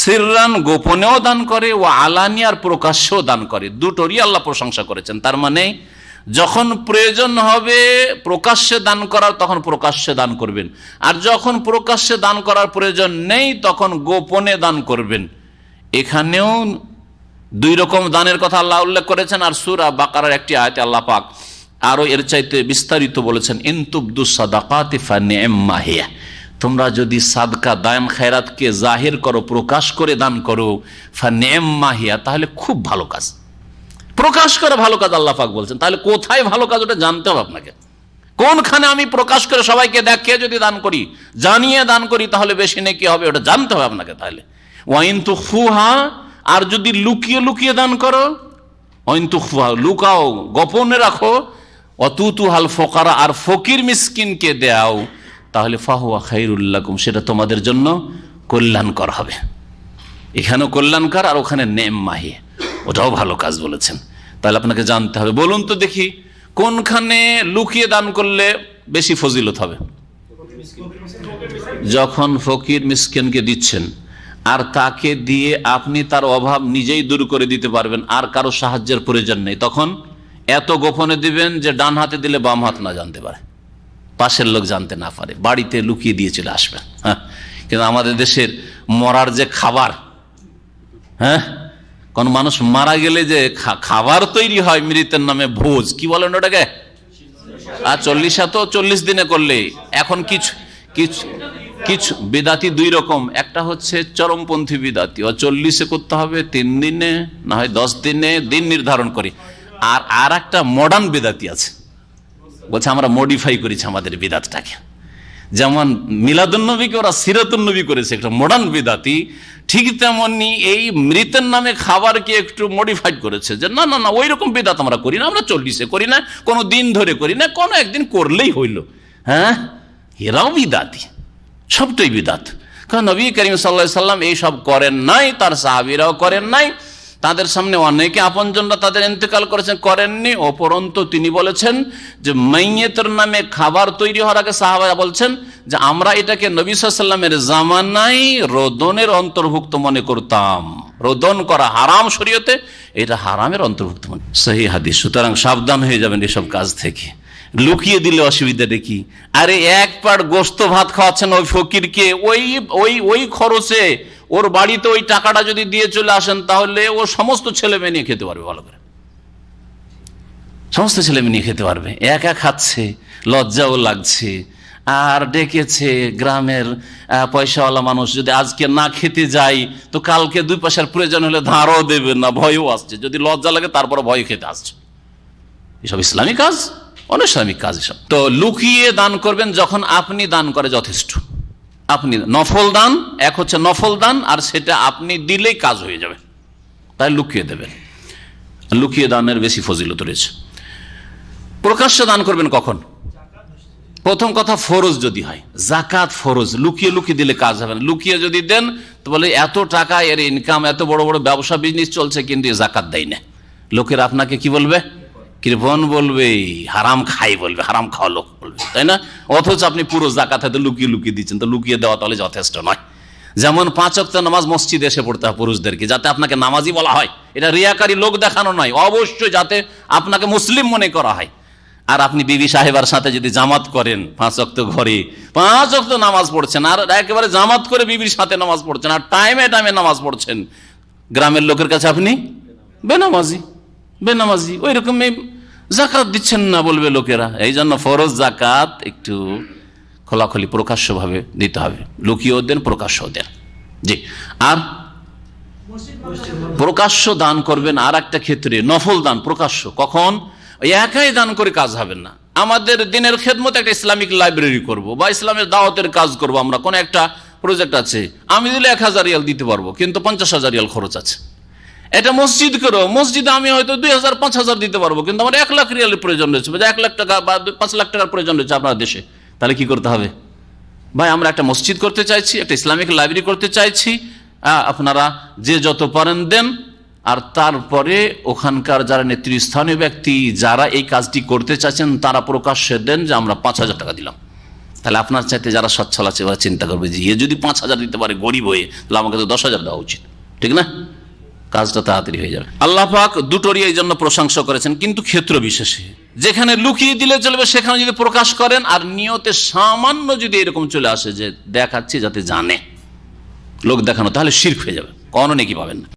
সিররান গোপনেও দান করে, ও আলানিয়ার প্রকাশ্যেও দান করে, দুটোরই আল্লাহ প্রশংসা করেছেন। তার মানে যখন প্রয়োজন হবে প্রকাশ্যে দান করার তখন প্রকাশ্যে দান করবেন, আর যখন প্রকাশ্যে দান করার প্রয়োজন নেই তখন গোপনে দান করবেন। এখানেও দুই রকম দানের কথা আল্লাহ উল্লেখ করেছেন। আর সূরা বাকারার একটি আয়াতে আল্লাহ পাক আরো এর চাইতে বিস্তারিত বলেছেন, ইন তুবদু সাদাকাতি ফানি'ম্মা হিয়া, তোমরা যদি সাদকা দান খেরাতকে জাহির করো, প্রকাশ করে দান করো, ফানি'ম্মা হিয়া, তাহলে খুব ভালো কাজ। প্রকাশ করে ভালো কাজ আল্লাহ পাক বলছেন। তাহলে কোথায় ভালো কাজ ওটা জানতে হবে আপনাকে। কোনখানে আমি প্রকাশ করে সবাইকে দেখিয়ে যদি দান করি, জানিয়ে দান করি, তাহলে বেশি নেকি হবে, ওটা জানতে হবে আপনাকে। তাহলে ওয়াইন তুখফুহা, আর যদি লুকিয়ে লুকিয়ে দান করো, ওয়াইন তুখফুহা, লুকাও, গোপনে রাখো, অতুতুহাল ফোকারা, আর ফকির মিসকিনকে দাও, তাহলে ফাহুয়া খায়রুল লাকুম, সেটা তোমাদের জন্য কল্যাণকর হবে। এখানেও কল্যাণকর আর ওখানে নেম্মাহি, ওটাও ভালো কাজ বলেছেন। তাহলে আপনাকে জানতে হবে। বলুন তো দেখি কোনখানে লুকিয়ে দান করলে বেশি ফজিলত হবে? যখন ফকির মিসকিনকে দিচ্ছেন আর তাকে দিয়ে আপনি তার অভাব নিজেই দূর করে দিতে পারবেন, আর কারো সাহায্যের প্রয়োজন নেই, তখন এত গোপনে দিবেন যে ডান হাতে দিলে বাম হাত না জানতে পারে, পাশের লোক জানতে না পারে, বাড়িতে লুকিয়ে দিয়ে চলে আসবেন। হ্যাঁ, কিন্তু আমাদের দেশের মরার যে খাবার, হ্যাঁ, কোন মানুষ মারা গেলে যে খাবার তৈরি হয় মৃতের নামে, ভোজ কি বলেন ওটাকে, আর 40 দিনে করলে, এখন কিছু কিছু কিছু বিদাতি দুই রকম, একটা হচ্ছে চরমপন্থী বিদাতি, ও 40 করতে হবে, 3 দিনে না হয় 10 দিনে দিন নির্ধারণ করি। আর একটা মডার্ন বিদাতি আছে, বলছে আমরা মডিফাই করেছি আমাদের বিদাতটাকে, যেমন মিলাদুন্নবীকে ওরা সিরাতুন্নবী করেছে, একটা মডার্ন বিদাতি, ঠিক তেমনি এই মৃতের নামে খাবারকে একটু মডিফাইড করেছে, যে না না না ওই রকম বিদাত আমরা করি না, আমরা 40 করি না, কোনো দিন ধরে করি না, কোনো একদিন করলেই হইল। হ্যাঁ, এরাও বিদাতি, সবটাই বিদাত। কারণ নবী করিম সাল্লাল্লাহু আলাইহি সাল্লাম এইসব করেন নাই, তার সাহাবীরাও করেন নাই, তাদের সামনে অনেকে আপনজনরা তাদের ইন্তেকাল করেছেন, করেননি। অপরন্তু তিনি বলেছেন যে মাইয়েতের নামে খাবার তৈরি হওয়ার আগে সাহাবারা বলছেন যে আমরা এটাকে নবী সাল্লাল্লাহু আলাইহি সাল্লামের জামানায় রোদনের অন্তর্ভুক্ত মনে করতাম, রোদন করা হারাম শরীয়তে, এটা হারামের অন্তর্ভুক্ত মনে। সহিহ হাদিস। সুতরাং সাবধান হয়ে যাবেন এসব কাজ থেকে। লুকিয়ে দিলে অসুবিধাটা কি? আরে এক পাট গোস্ত ভাত খাওয়াচ্ছেন ওই ফকিরকে, ওই খরচে ওর বাড়িতে ওই টাকাটা যদি দিয়ে চলে আসেন, তাহলে ও সমস্ত ছেলে মেয়ে নিয়ে খেতে পারবে, ভালো করে সমস্ত ছেলে মেয়ে নিয়ে খেতে পারবে। একা খাচ্ছে, লজ্জাও লাগছে, আর ডেকেছে গ্রামের পয়সাওয়ালা মানুষ, যদি আজকে না খেতে যাই তো কালকে 2 পয়সার প্রয়োজন হলে ধারও দেবে না, ভয়ও আসছে, যদি লজ্জা লাগে তারপরে ভয় খেতে আসছে। এসব ইসলামী কাজ, অনিসলামিক কাজ এসব। তো লুকিয়ে দান করবেন যখন আপনি দান করে যথেষ্ট। আপনি নফল দান, এক হচ্ছে নফল দান, আর সেটা আপনি দিলেই কাজ হয়ে যাবে, তাই লুকিয়ে দেবেন। লুকিয়ে দানের বেশি ফজিলত রয়েছে। প্রকাশ্য দান করবেন কখন? প্রথম কথা ফরজ যদি হয়, জাকাত ফরজ, লুকিয়ে লুকিয়ে দিলে কাজ হবে না। লুকিয়ে যদি দেন তো বলে এত টাকা এর ইনকাম, এত বড় বড় ব্যবসা বিজনেস চলছে, কিন্তু জাকাত দেয় না, লোকের আপনাকে কি বলবে? কৃপণ বলবে, হারাম খাই বলবে, হারাম খাওয়া লোক বলবে, তাই না? অথচ আপনি পুরো জাকাত হাতে লুকিয়ে লুকিয়ে দিচ্ছেন, তো লুকিয়ে দেওয়া তাহলে যথেষ্ট নয়। যেমন 5 ওয়াক্ত নামাজ মসজিদে এসে পড়তে হয় পুরুষদেরকে, যাতে আপনাকে নামাজি বলা হয়, এটা রিয়াকারী লোক দেখানো নয়, অবশ্যই যাতে আপনাকে মুসলিম মনে করা হয়। আর আপনি বিবি সাহেবার সাথে যদি জামাত করেন, 5 ওয়াক্ত ঘরে 5 ওয়াক্ত নামাজ পড়ছেন, আর একেবারে জামাত করে বিবির সাথে নামাজ পড়ছেন, আর টাইমে টাইমে নামাজ পড়ছেন, গ্রামের লোকের কাছে আপনি বেনামাজি, ওই রকম জাকাত দিচ্ছেন না বলবে লোকেরা। এই জন্য ফরজ জাকাত একটু খোলাখুলি প্রকাশ্যভাবে দিতে হবে, লুকিয়েও দেন প্রকাশ্যও দেন। জি, আর প্রকাশ্য দান করবেন আর একটা ক্ষেত্রে, নফল দান প্রকাশ্য। কখন? একাই দান করে কাজ হবে না। আমাদের দিনের খেদমত একটা ইসলামিক লাইব্রেরি করব, বা ইসলামের দাওয়াতের কাজ করব, আমরা কোন একটা প্রজেক্ট আছে, আমি দিলে 1000 রিয়াল দিতে পারবো, কিন্তু 50,000 রিয়াল খরচ আছে। এটা মসজিদ করো, মসজিদে আমি হয়তো 2000-5000 দিতে পারবো, কিন্তু আমার 1 লাখ রিয়ালের প্রয়োজন রয়েছে, 1 লাখ টাকা বা 5 লাখ টাকার প্রয়োজন রয়েছে আপনার দেশে। তাহলে কি করতে হবে? ভাই আমরা একটা মসজিদ করতে চাইছি, একটা ইসলামিক লাইব্রেরি করতে চাইছি, আপনারা যে যত পারেন দেন, আর তারপরে ওখানকার যারা নেতৃস্থানীয় ব্যক্তি যারা এই কাজটি করতে চাচ্ছেন তারা প্রকাশ্যে দেন যে আমরা 5000 টাকা দিলাম, তাহলে আপনার চাইতে যারা সচ্ছল আছে ওরা চিন্তা করবে যে এ যদি 5,000 দিতে পারে গরিব হয়ে, তাহলে আমাকে তো 10,000 দেওয়া উচিত, ঠিক না? কাজটা তাড়াতাড়ি হয়ে যাবে। আল্লাহ পাক দুটোরই এই জন্য প্রশংসা করেছেন, কিন্তু ক্ষেত্র বিশেষে। যেখানে লুকিয়ে দিলে চলবে সেখানে যদি প্রকাশ করেন, আর নিয়তে সামান্য যদি এরকম চলে আসে যে দেখাচ্ছি যাতে জানে, লোক দেখানো, তাহলে শিরক হয়ে যাবে, কোনো নেকি পাবেন না।